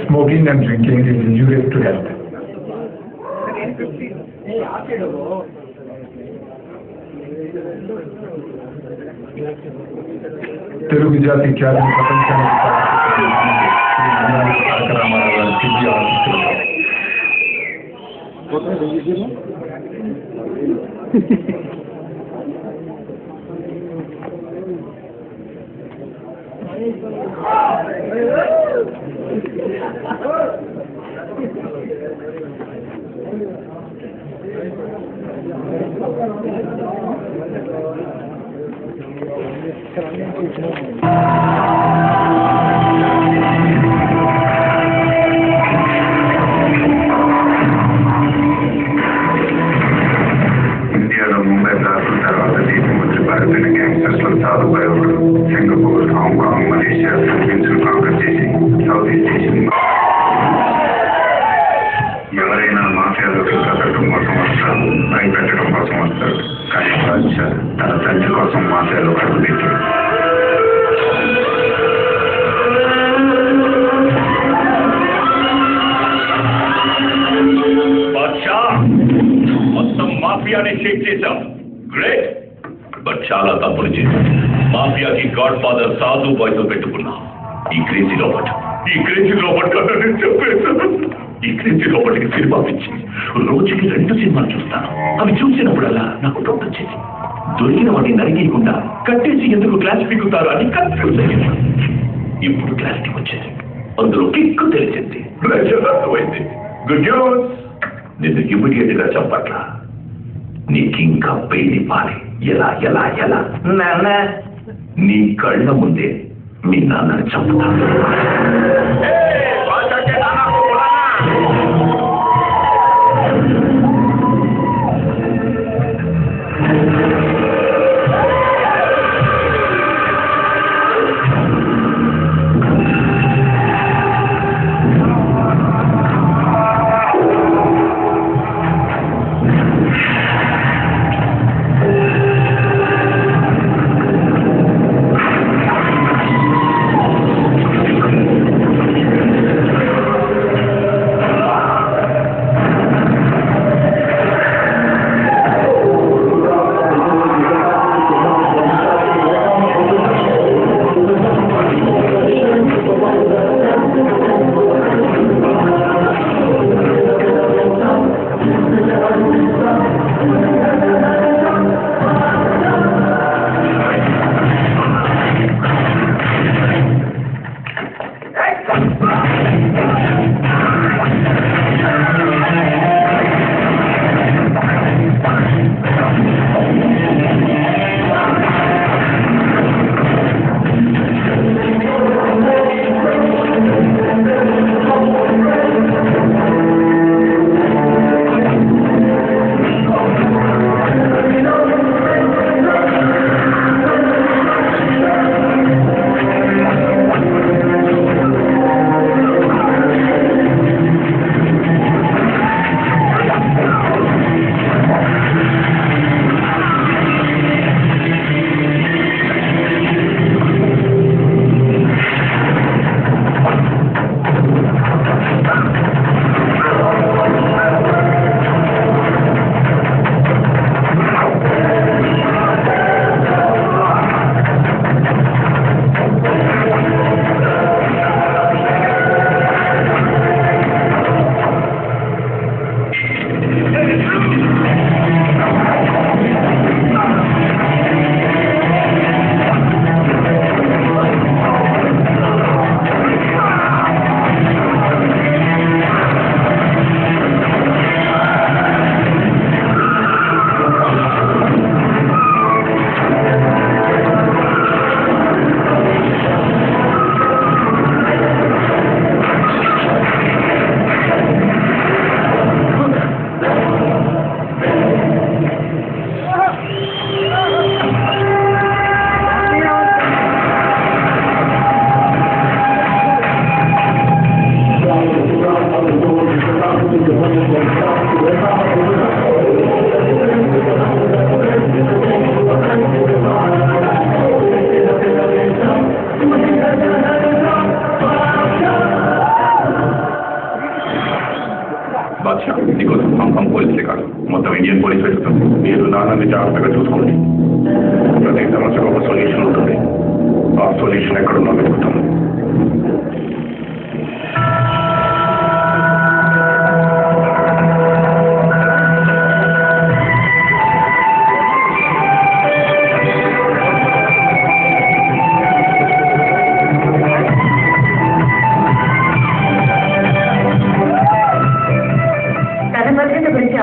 Smoking and drinking is injurious to health. Telugu జాతి ఖ్యాతిని ప్రపంచానికి ఇండియాలో ముంబై బ్లాస్ట్ తర్వాత దేశం వచ్చి పారిపోయిన గ్యాంగ్స్టర్స్ లో సాధుబాయ్ ఒకడు. Singapore, Hong Kong, Malaysia, Philippines conquer చేసి సౌత్ ఈస్ట్ ఏషియన్ ఎవరైనా మాఫియాలోకి కట్టడం కోసం వస్తారు, భయపెట్టడం కోసం వస్తారు. కానీ బాద్షా తన తండ్రి కోసం మాఫియాలో అడుగుపెట్టాడు. బాద్షా మొత్తం మాఫియాని షేక్ చేశాం. గ్రేట్. బట్ చాలా తప్పులు చేశాం. మాఫియాకి గాడ్ ఫాదర్ సాధు బాయ్ తో పెట్టుకున్నా. ఈ క్రేజీ లోపట్ చెప్పేశాను. ఈ క్రేజీ లోపటికి సినిమా పిచ్చి. రోజుకి 2 సినిమాలు చూస్తాను. అవి చూసినప్పుడల్లా నాకు డౌట్ వచ్చేది. దొరికిన వాటిని నరికేయకుండా కట్టేసి ఎందుకు క్లాస్ పీకుతారు అని కన్ఫ్యూజ్ అయ్యింది. ఇప్పుడు క్లారిటీ వచ్చేది. అందులో కిక్కు తెలిసింది. అర్థమైంది. Good news. నిన్ను ఇమీడియట్ గా చంపట్లా. నీకింకా పెయిన్ ఇవ్వాలి. ఎలా ఎలా ఎలా నాన్న నీ కళ్ళ ముందే మీ నాన్నని చంపుతాను. నీకోసం హాంకాంగ్ పోలీసులే కాదు మొత్తం ఇండియన్ పోలీస్ వెతుకుతుంది. మీరు నాన్నని జాగ్రత్తగా చూసుకోండి. ప్రతి సమస్యకు ఒక సొల్యూషన్ ఉంటుంది. ఆ సొల్యూషన్ ఎక్కడున్నా వెతుకుతాం.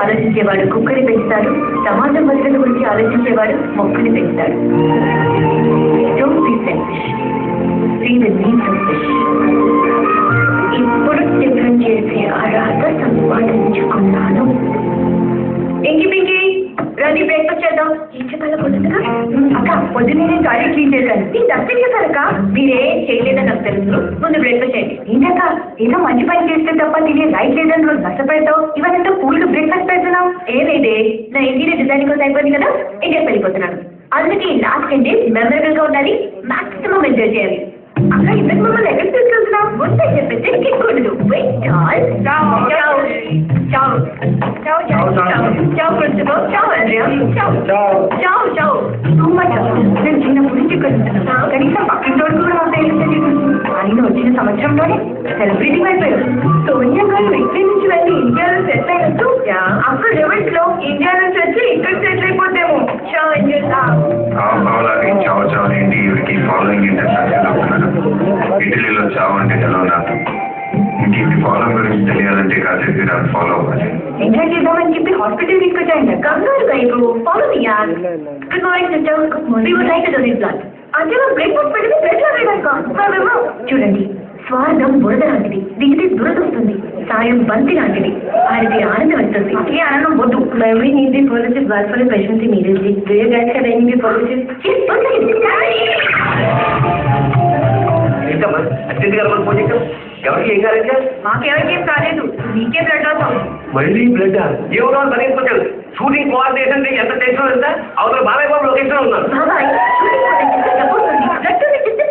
ఆలోచించేవాడు కుక్కని పెంచుతాడు, సమాజం భద్రత గురించి ఆలోచించేవాడు మొక్కని పెంచుతాడు. Don't be selfish. See the needs of fish. ఇప్పుడు టిఫిన్ చేసే అర్హత సంపాదించుకున్నాను. ఇంకి పింకి రండి బ్రేక్ఫాస్ట్ చేద్దాం. ఏం చెప్పాలో పొద్దుగా అక్క పొద్దున్నే నేను టాయిలెట్ క్లీన్ చేశాను. నేను డస్టింగ్ చేశానక్క. మీరేం చేయలేదని నాకు తెలుసు. ముందు బ్రేక్ఫాస్ట్ చేయండి. ఏంటక్క ఏదో మంచి పని చేస్తే తప్ప తినే రైట్ లేదని రోజు నష్టపెడతావు. ఇవన్నీ పూలు బ్రేక్ఫాస్ట్ పెడుతున్నావు. ఏమైంది నా ఇంటీరియర్ డిజైన్ కోసం అయిపోయింది కదా, ఇండియాకి వెళ్ళిపోతున్నాను. అందుకే లాస్ట్ 10 days మెమరబుల్ గా ఉండాలి, మాక్సిమం ఎంజాయ్ చేయాలి. అక్క ఇంతకు మమ్మల్ని ఎక్కడికి తీసుకెళ్తున్నావు? ముందే చెప్పేస్తే కిక్కూడదు. నేను చిన్నప్పుడు నుంచి కలుగుతున్నాను. కనీసం పక్కన తోడు కూడా ఆయన వచ్చిన సంవత్సరంలోనే సెలబ్రిటీ అయిపోయారు. సోనియా గారు ఇక్కడి నుంచి వెళ్ళి ఇండియాలో సెటిల్ అయినట్టు అక్కడ రివర్స్ లో ఇండియా నుంచి వచ్చి ఇక్కడ సెటిల్ అయిపోతేమో. ఇటలీలో చావు అంటే తెలవదా? ఇంక ఇది ఫాలో గురించి తెలియాలంటే కాసేపు అది ఫాలో అవ్వాలి. ఎంజాయ్ చేద్దామని చెప్పి హాస్పిటల్ తీసుకొచ్చాయండి. కంగారు గైపు ఫాలో మీ యార్. Good morning sister. We would like to donate blood. అంటే బ్రేక్ఫాస్ట్ పెడితే బ్లడ్ లాగేదాకా. చూడండి, స్వార్థం బురద లాంటిది. దిగితే దురద వస్తుంది. సాయం బంతి లాంటిది. ఆయనకి ఆనందం వస్తుంది. ఏ ఆనందం వద్దు. Every need the positive blood for the patient immediately. Do you guys have any positive? Yes, ఏంటమ్మా అత్యంత గారు ఫోన్ చేశాం. ఎవరికి ఏం కాలేదు? మాకెవరికి ఏం కాలేదు. నీకే బ్లడ్ రాస్తాం. మళ్ళీ బ్లడ్ ఏమో పనిపోతాడు. షూటింగ్ కోఆర్డినేషన్ ఎంత టెన్షన్ ఎంత అవతల బాబాయ్ బాబు లొకేషన్ ఉన్నారు. బాబాయ్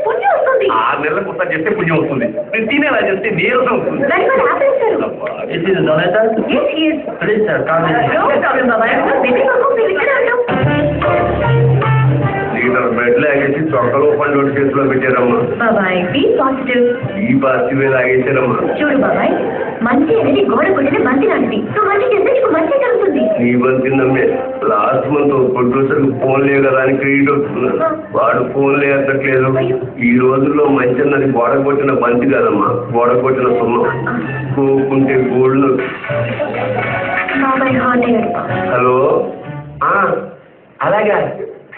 పుణ్యం వస్తుంది. 6 నెలల కొత్త చేస్తే పుణ్యం వస్తుంది. నేను తినేలా చేస్తే నీరసం వస్తుంది. బెడ్ లాగేసి చొక్కలో పండు చేతిలో పెట్టారమ్మా. బాబాయ్ బీ పాజిటివ్. ఈ పాజిటివ్ లాగేసారమ్మా. చూడు బాబాయ్, మంచి అనేది గోడ కొట్టిన బంతి లాంటిది. నువ్వు మంచి చేస్తే నీకు మంచి జరుగుతుంది. నీ బంతి నమ్మే లాస్ట్ మంత్ ప్రొడ్యూసర్ ఫోన్ లేదు కదా అని క్రెడిట్ వస్తున్నాను. వాడు ఫోన్ లేదట్లేదు. ఈ రోజుల్లో మంచి అన్నది గోడ కొట్టిన బంతి కాదమ్మా, గోడ కొట్టిన సున్నం. కోకుంటే గోల్డ్. బాబాయ్ హార్ట్ అయ్యాడు. హలో, అలాగా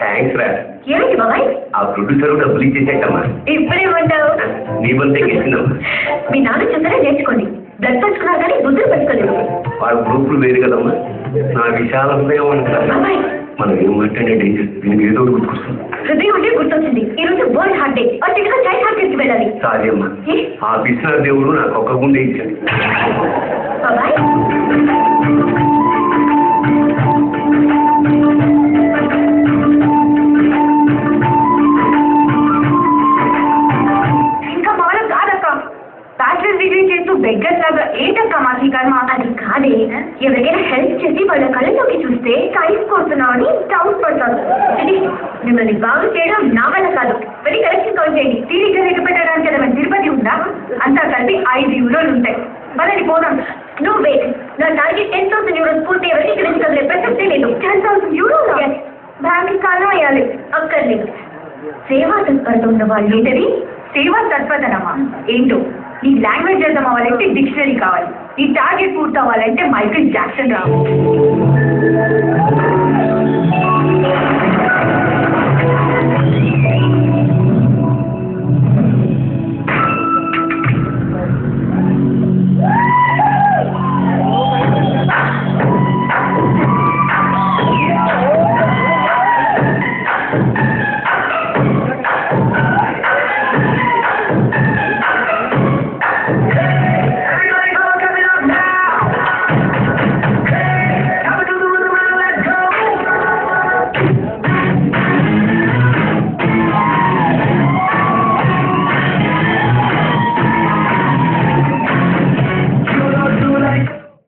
థ్యాంక్స్ రా. ఏంటి బాబాయ్? ఆ ప్రొడ్యూసర్ డబ్బులు ఇచ్చేసేటమ్మా. ఇప్పుడేమంటావు? నీ బంతి ఎక్కించిందమ్మా. మీ నాన్న చూసారా, నేర్చుకోండి. బ్లడ్ పంచుకున్నారు కానీ బుద్ధులు పంచుకోలేదు. వాళ్ళ గ్రూపులు వేరు కదమ్మా. నా విశాల హృదయం అంటారా. బాబాయ్ మనం ఏం మాట్లాడే డేంజర్. దీనికి ఏదో ఒకటి గుర్తుకొస్తుంది. హృదయం అంటే గుర్తొచ్చింది. ఈ రోజు వరల్డ్ హార్ట్ డే. అర్జెంట్గా చైల్డ్ హార్ట్ తీసుకు వెళ్ళాలి. సారీ అమ్మా, ఆ పిసిన దేవుడు నాకు ఒక్క గుండె ఇచ్చాడు. బాబాయ్ ఇంకా మాలో కాదక్క. బ్యాచిలర్ డిగ్రీ చేస్తూ బెగ్గర్ లాగా ఏంటక్క మాది కర్మ. అది కాదే, ఎవరికైనా హెల్ప్ చేసి వాళ్ళ కళ్ళలోకి చూస్తే సైజ్ కోరుతున్నామని డౌట్ పడతారు. మిమ్మల్ని బాగు చేయడం నా వల్ల కాదు. వెళ్ళి కలెక్షన్ కౌంట్ చేయండి. తీరిగ్గా లెక్క పెట్టడానికి ఏదైనా తిరుపతి ఉందా? అంతా కలిపి 5 యూరోలు ఉంటాయి. మళ్ళీ పోదాం. నువ్వు వెయిట్. నా టార్గెట్ 10,000 euros పూర్తి ఎవరికి ఇక్కడ నుంచి ప్రసక్తే లేదు. 10,000 euros బ్యాంక్ కాలం వేయాలి. అక్కర్లేదు. సేవా తత్పరత ఉన్న వాళ్ళు ఏంటది? సేవా తత్పరతనమ్మా ఏంటో. నీ లాంగ్వేజ్ అర్థం అవ్వాలంటే డిక్షనరీ కావాలి. నీ టార్గెట్ పూర్తి అవ్వాలంటే మైకేల్ జాక్సన్ రావాలి.